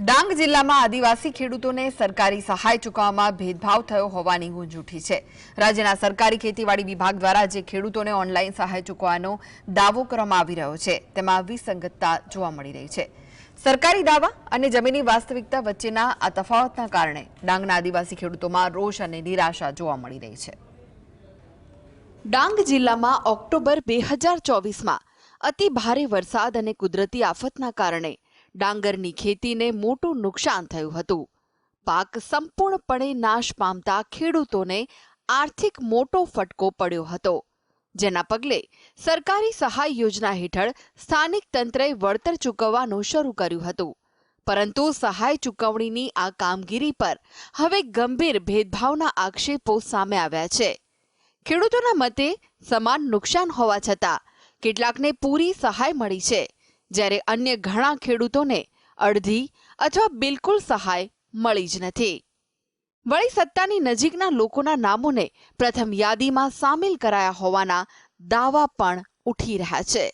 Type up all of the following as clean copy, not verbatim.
ડાંગ જિલ્લામાં આદિવાસી ખેડૂતોને સરકારી સહાય ચૂકવવામાં ભેદભાવ થયો હોવાની ગુંજ ઉઠી છે। રાજ્યના સરકારી ખેતીવાડી વિભાગ દ્વારા જે ખેડૂતોને ઓનલાઈન સહાય ચૂકવવાનો દાવો કરવામાં આવી રહ્યો છે તેમાં વિસંગતતા જોવા મળી રહી છે। સરકારી દાવા અને જમીની વાસ્તવિકતા વચ્ચેના આ તફાવતના કારણે ડાંગના આદિવાસી ખેડૂતોમાં રોષ અને નિરાશા જોવા મળી રહી છે। ડાંગ જિલ્લામાં ઓક્ટોબર 2024માં અતિ ભારે વરસાદ અને કુદરતી આફતના કારણે ડાંગરની ખેતીને મોટું નુકસાન થયું હતું। પાક સંપૂર્ણપણે નાશ પામતા ખેડૂતોને આર્થિક મોટો ફટકો પડ્યો હતો, જેના પગલે સરકારી સહાય યોજના હેઠળ સ્થાનિક તંત્રએ વળતર ચૂકવવાનું શરૂ કર્યું હતું, પરંતુ સહાય ચૂકવણીની આ કામગીરી પર હવે ગંભીર ભેદભાવના આક્ષેપો સામે આવ્યા છે। ખેડૂતોના મતે સમાન નુકસાન હોવા છતાં કેટલાકને પૂરી સહાય મળી છે, જ્યારે અન્ય ઘણા ખેડૂતોને અડધી અથવા બિલકુલ સહાય મળી જ નથી। વળી સત્તાની નજીકના લોકોના નામોને પ્રથમ યાદીમાં સામેલ કરાયા હોવાના દાવા પણ ઉઠી રહ્યા છે।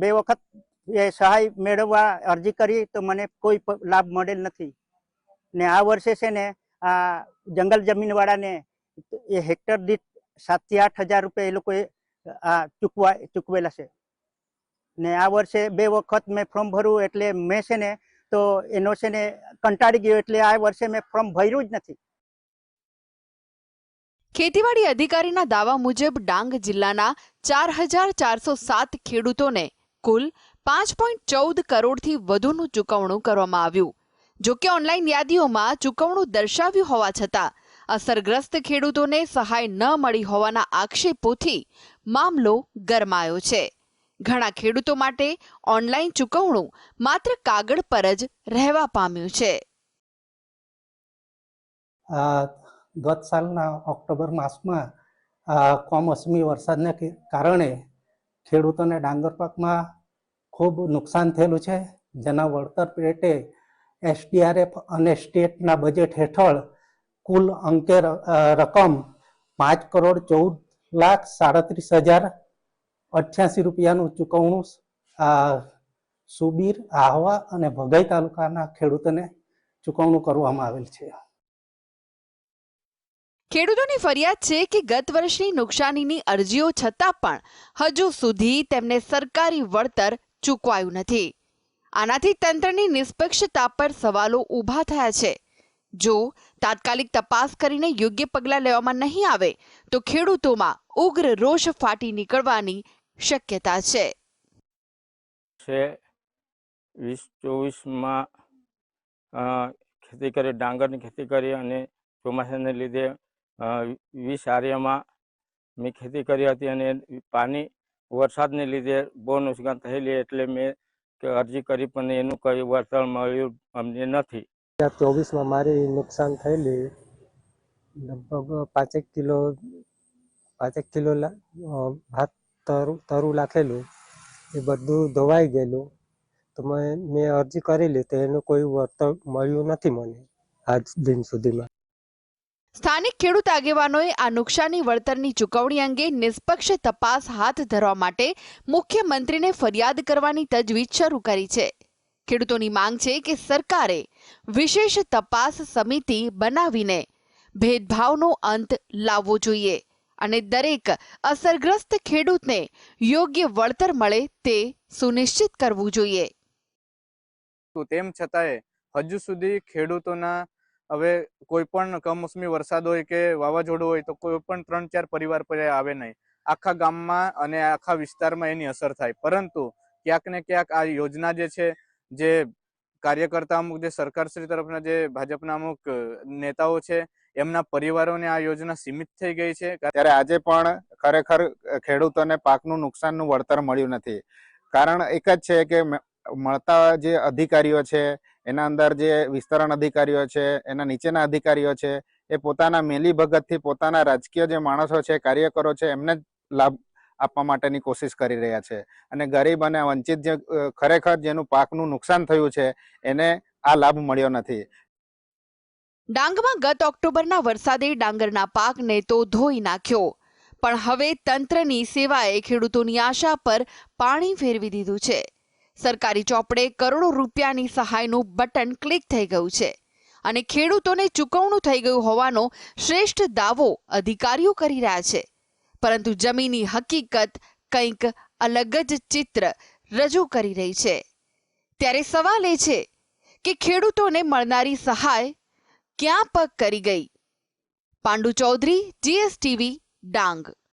બે વખત એ સહાય મેળવવા અરજી કરી તો મને કોઈ લાભ મળેલ નથી ને આ વર્ષે છે ને આ જંગલ જમીન વાળાને એ હેક્ટર દીઠ 7 થી 8 હજાર રૂપિયા એ લોકોએ ચૂકવેલા છે ને આ વર્ષે બે વખત મેં ફોર્મ ભર્યું એટલે મેં છે ને તો એનો છે ને કંટાળી ગયો એટલે આ વર્ષે મેં ફોર્મ ભર્યું જ નથી। ખેતીવાડી અધિકારીના દાવા મુજબ ડાંગ જિલ્લાના 4407 ખેડૂતોને કુલ 5.14 કરોડથી વધુનું ચૂકવણું કરવામાં આવ્યું। જો કે ઓનલાઈન યાદીઓમાં ચૂકવણું દર્શાવ્યું હોવા છતાં અસરગ્રસ્ત ખેડૂતોને સહાય ન મળી હોવાના આક્ષેપોથી મામલો ગરમાયો છે। ઘણા ખેડૂતો માટે ઓનલાઈન ચૂકવણું માત્ર કાગળ પર જ રહેવા પામ્યું છે। ગત સાલના ઓક્ટોબર માસમાં કમોસમી વરસાદને કારણે ખેડૂતોને ડાંગર પાકમાં ખૂબ નુકસાન થયેલું છે, જેના વળતર પેટે SDRF અને સ્ટેટના બજેટ હેઠળ કુલ અંકે રકમ 5,14,37,088 રૂપિયાનું ચૂકવણું સુબીર, આહવા અને ભગાઈ તાલુકાના ખેડૂતોને ચૂકવણું કરવામાં આવેલ છે। ખેડૂતોની ફરિયાદ છે કે ગત વર્ષની નુકસાનીની અરજીઓ છતાં પણ હજુ સુધી તેમને સરકારી વળતર ચૂકવાયું નથી। આનાથી તંત્રની નિષ્પક્ષતા પર સવાલો ઊભા થયા છે। જો તાત્કાલિક તપાસ કરીને યોગ્ય પગલાં લેવામાં નહીં આવે તો ખેડૂતોમાં ઉગ્ર રોષ ફાટી નીકળવાની શક્યતા છે। 2024માં ખેતી કરી, ડાંગરની ખેતી કરી અને ચોમાસાને લીધે 20 આર્યમાં મેં ખેતી કરી હતી અને પાણી વરસાદને લીધે બહુ નુકસાન થયેલી, એટલે મેં અરજી કરી પણ એનું કંઈ વળતર મળ્યું અમને નથી। 2024માં મારી નુકસાન થયેલી લગભગ 5 કિલો ભાત તરું નાખેલું, એ બધું ધોવાઈ ગયેલું, તો મેં અરજી કરેલી તો એનું કોઈ વળતર મળ્યું નથી મને આજ દિન સુધીમાં। સ્થાનિક ખેડૂત આગેવાનોએ આ નુકસાની વળતરની ચૂકવણી અંગે નિષ્પક્ષ તપાસ હાથ ધરવા માટે મુખ્યમંત્રીને ફરિયાદ કરવાની તજવીજ શરૂ કરી છે। ખેડૂતોની માંગ છે કે સરકારે વિશેષ તપાસ સમિતિ બનાવીને ભેદભાવનો અંત લાવવો જોઈએ અને દરેક અસરગ્રસ્ત ખેડૂતને યોગ્ય વળતર મળે તે સુનિશ્ચિત કરવું જોઈએ। તો તેમ છતાંય હજુ સુધી ખેડૂતોના હવે કોઈ પણ કમોસમી વરસાદ હોય કે વાવાઝોડું હોય તો કોઈ પણ 3-4 પરિવાર પર આવે નહીં, આખા ગામમાં અને આખા વિસ્તારમાં એની અસર થાય। પરંતુ ક્યાંક ને ક્યાંક આ યોજના જે છે, જે કાર્યકર્તા અમુક જે સરકારશ્રી તરફના જે ભાજપના અમુક નેતાઓ છે એમના પરિવારોને આ યોજના સીમિત થઈ ગઈ છે। ત્યારે આજે પણ ખરેખર ખેડૂતોને પાકનું નુકસાનનું વળતર મળ્યું નથી। કારણ એક જ છે કે મળતા જે અધિકારીઓ છે એના અંદર જે વિસ્તરણ અધિકારીઓ છે, એના નીચેના અધિકારીઓ છે, એ પોતાના મેલી ભગતથી પોતાના રાજકીય જે માણસો છે, કાર્યકરો છે, એમને જ લાભ આપવા માટેની કોશિશ કરી રહ્યા છે અને ગરીબ અને વંચિત જે ખરેખર જેનું પાકનું નુકસાન થયું છે એને આ લાભ મળ્યો નથી। ડાંગમાં ગત ઓક્ટોબરના વરસાદે ડાંગરના પાકને તો ધોઈ નાખ્યો, પણ હવે તંત્રની સેવાએ ખેડૂતોની આશા પર પાણી ફેરવી દીધું છે। સરકારી ચોપડે કરોડો રૂપિયાની સહાયનું બટન ક્લિક થઈ ગયું છે અને ખેડૂતોને ચૂકવણું થઈ ગયું હોવાનો શ્રેષ્ઠ દાવો અધિકારીઓ કરી રહ્યા છે, પરંતુ જમીની હકીકત કંઈક અલગ જ ચિત્ર રજૂ કરી રહી છે. ત્યારે સવાલ એ છે કે ખેડૂતોને મળનારી સહાય ક્યાં પગ કરી ગઈ? પાંડુ ચૌધરી, GSTV, ડાંગ.